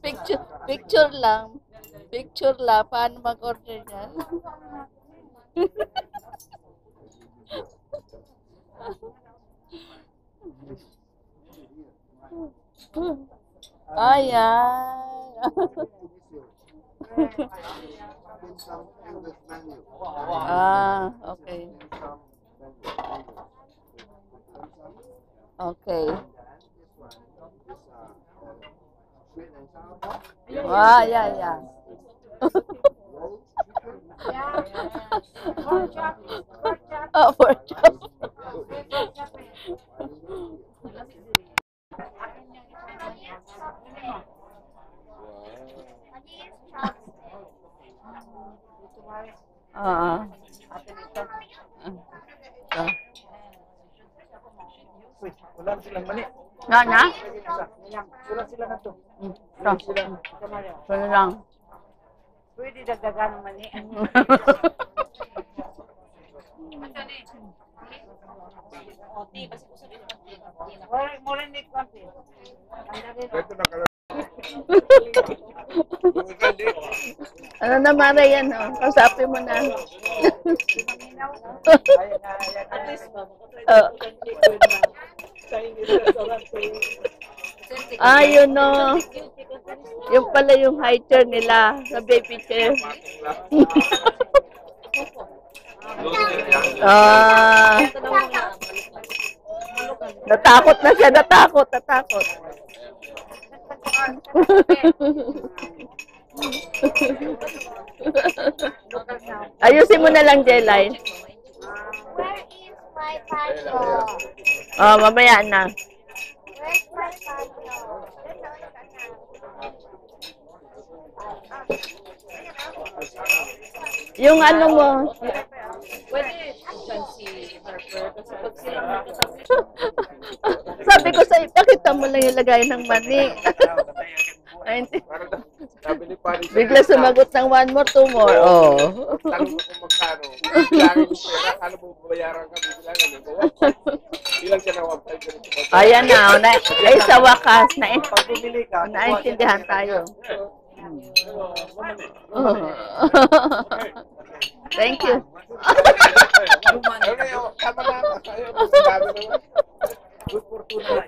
Picture, picture lang. Picture lang. Paano mag-order yan? Ayan. Ah, okay. Okay. Ah, yeah, yeah. Oh, for job. Ah. Ah. Wala silang mali. Na, na? Wala sila na to. Ito. Wala lang. Pwede dagdagan ng mani. Mura ni konti. Ano na, Mara, yan, oh. Kausapin mo na. Oh. Ah, yun, no. Yung pala yung high chair nila sa baby chair. Ah. Natakot na siya, natakot. Ayusin mo na lang, Jelay. Where is my patio? Oh, mamaya na. Where's my patio? Yung ano mo. Pwede dyan si Harper kasi pag silang magkatabi. Sabi ko sa ipakita mo lang yung lagay ng mani. Bigla sumagot ng one more, two more. Oh. Tanong ko kung magkano. Bilangin yung pera, kala mo babayaran ka, bibilangan mo. Bilang siya na 1.5. Ayan na. Ay, sa wakas. Pag bumili ka, Naintindihan tayo. Oh. Thank you. Tama na. Sabi naman. Good fortuna.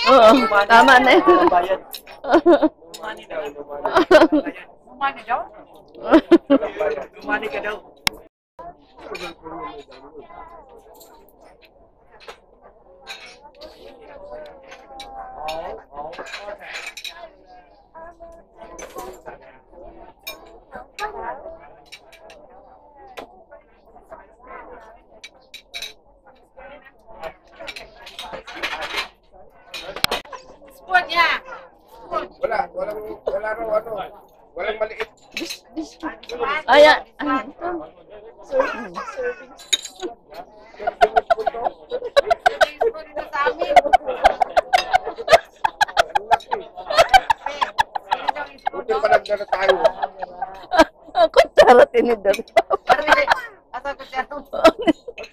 Oo, tama na yun. Umani daw. Umani ka daw. Sport niya. Wala raw ano. Walang maliit. Ayan. Buti pa nagdala tayo. Kutsara tinidor. Asa ko siya?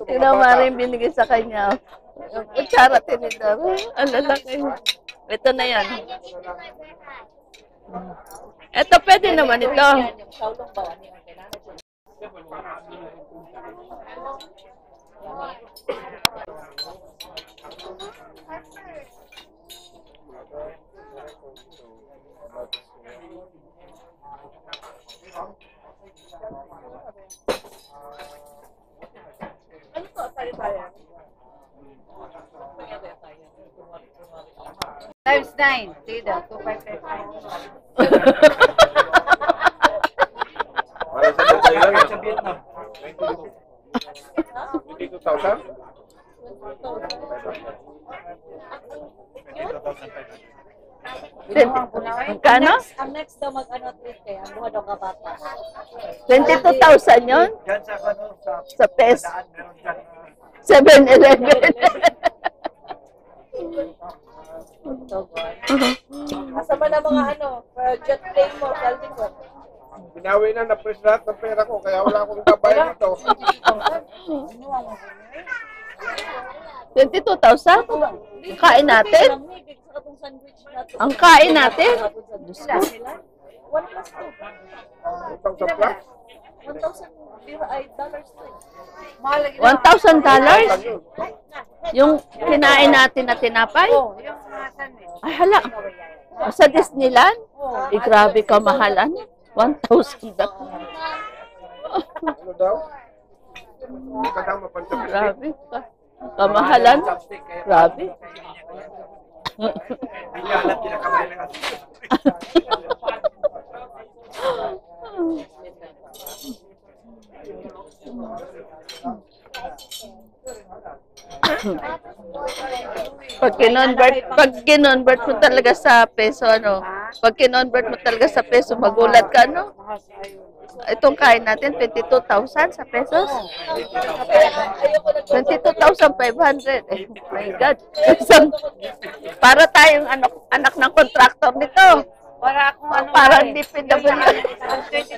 Tinamara yung binigay sa kanya. Kutsara tinidor. Ang lalaki. Ito na yan. Ito pwede naman ito. Yung saulong ba? Ano yung kailangan dyan? Ano to? Tayo. Times 9. Tida. 2.5. Para sa tayo lang yan. Sa Vietnam. 22,000? Kano? Ang next daw mag-ano trip eh. Ang buha daw kabata. 22,000 yun? Yan sa ano, Sa PES. daan, meron dyan. 7-Eleven. Asa ba na mga ano? Jet plane mo, Calvin mo? Binawi na, na-press lahat ng pera ko, kaya wala akong kabayan dito. 22,000? Ang kain natin? Ang kain natin? Diyos ko. 1,000 plus? $1,000? Yung kinain natin na tinapay? Ay, hala. Sa Disneyland? Eh, grabe kamahalan. 1,000 daw. Ano daw? Hindi ka daw mapantabi. Grabe. Kamahalan. Grabe. Hindi alam, pinakamay lang ako. Pag kinonvert mo talaga sa peso, ano? Pag kinonvert mo talaga sa peso, magulat ka, no? Itong kain natin, 22,000 sa pesos? 22,500. Eh, my God. Para tayong anak ng kontraktor nito. Para akong ano. Parang DPW. 22,000.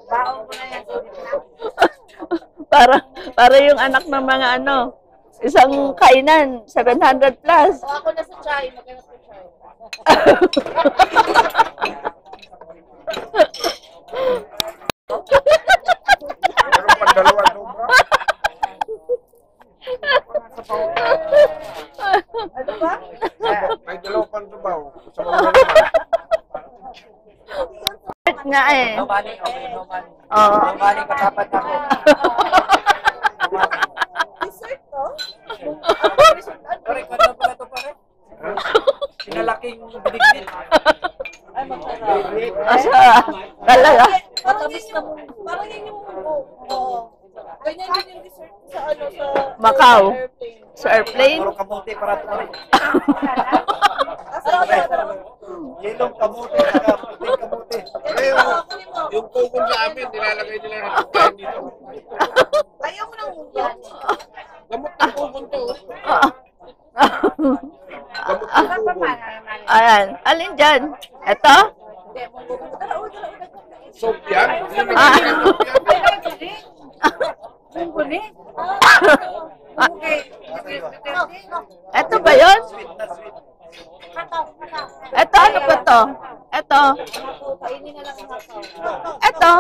Baon ko na yan sa Vietnam. Para yung anak ng mga ano, isang kainan, 700 plus. O ako na sa chai, magkano sa chai? Meron pang dalawa sobra. Ano ba? May dalawa pang sabaw. Sa mga naman. Nga eh. No money, okay, no money. Oo. No money, katapat ako. Dessert to? Pare, kwento pa ito, pare. Pinalaking binignin. Ay, masarap. Asa, talaga. Matamis na mo. Parang yun yung oo. Ganyan din yung dessert sa ano sa Macau. airplane. Sa airplane. Puro kamuti para ito, pare. Asa ano? Yelong kamuti, saka puting kamuti. Ay, yung kukul sa amin, nilalagay nila ng pagkain dito. Ayaw mo nang ugat. Gamot ng kukul to. Gamot ng kukul. Ayan. Alin dyan? Ito? Hindi, munggo. Tara, ugat. Soap yan? Yun ang Ah. ganyan soap yan. Munggo ni? Ito ba yun? Sweet na sweet. Ito, ano ba to? Ito. Kainin na lang ang hakaw. Ito.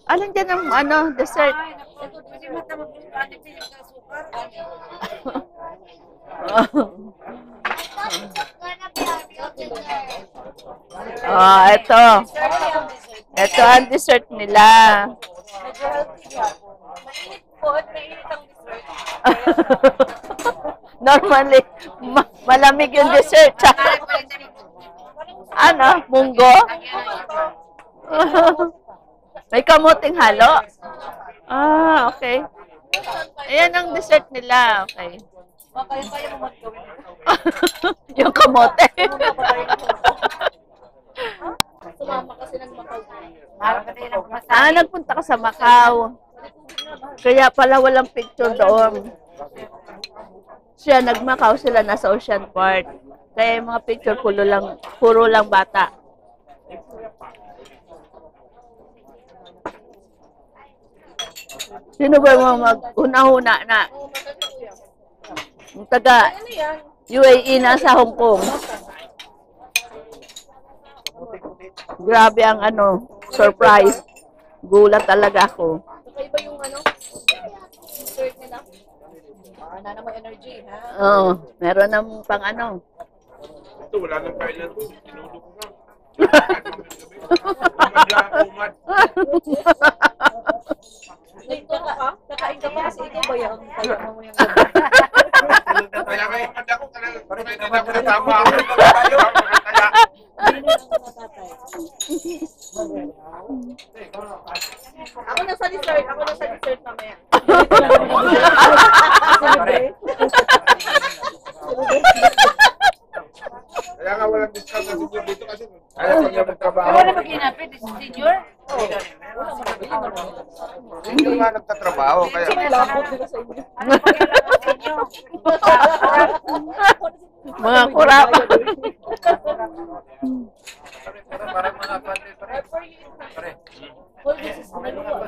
Alin dyan ang ano, dessert? Ito, pwede matamag yung kanin, pinig na sukar. Ito. Ito ang dessert nila. Medyo healthy siya. Mainit po at mainit ang dessert. Normally, malamig yung dessert. Ano? Munggo? May kamuting halo? Ah, okay. Ayan ang dessert nila. Okay. Kaya mo maggawin. Yung kamote. Sumama kasi ng Macau. Nagpunta ka sa Macau. Kaya pala walang picture doon. Siya nag-Macau, sila nasa Ocean Park. Kaya yung mga picture puro lang bata. Sino ba yung mag-una-una na? Yung taga Ano yan? UAE nasa Hong Kong. Grabe ang ano, surprise. Gulat talaga ako. Kakaiba yung ano? Dessert nila. Wala namang energy, ha? Oo, meron ng pang ano. Ito, wala nang kailan to. Sinulo ko nga. Umad lang, umad. Ito ka? Nakain ka pa kasi ikaw ba yan? Kaya mo yung Kaya kayo, umad ako. Hindi na ako kasama ako. Kaya, Hindi na lang natatay. Ako na sa dessert. Ako na sa dessert mamaya. kaya nga walang discount na senior dito kasi ayaw ko niya magtrabaho. mag-inapit? Senior? Senior nga nagtatrabaho, kaya Mga kurap. Parang mga pante, pare. Pare. Hold this is maluwa.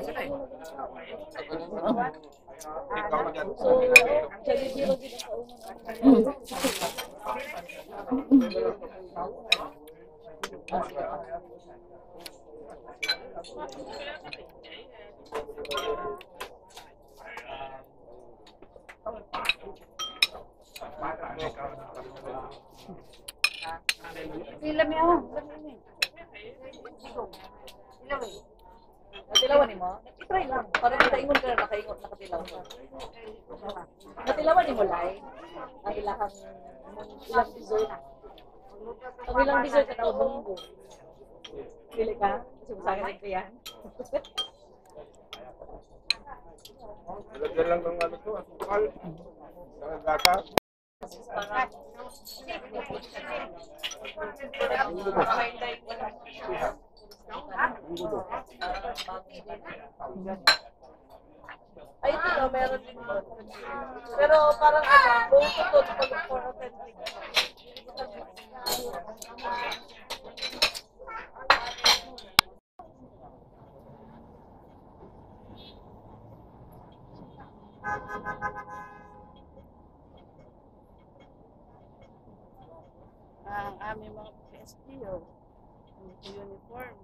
Natilawan ni mo? I-try lang. Para nakaingon ka na nakaingon, nakatilaw ka. Natilawan ni mo, Lai? Ang ilang dessert. Ang ilang dessert ka na bunggo. Pili ka? Kasi masakit rin kaya. Lagyan lang ng ano to, asukal. Gata. Ay, ito na, meron din doon. Pero parang ano, buong ito pag for authentic. Ang aming mga PSP, uniform.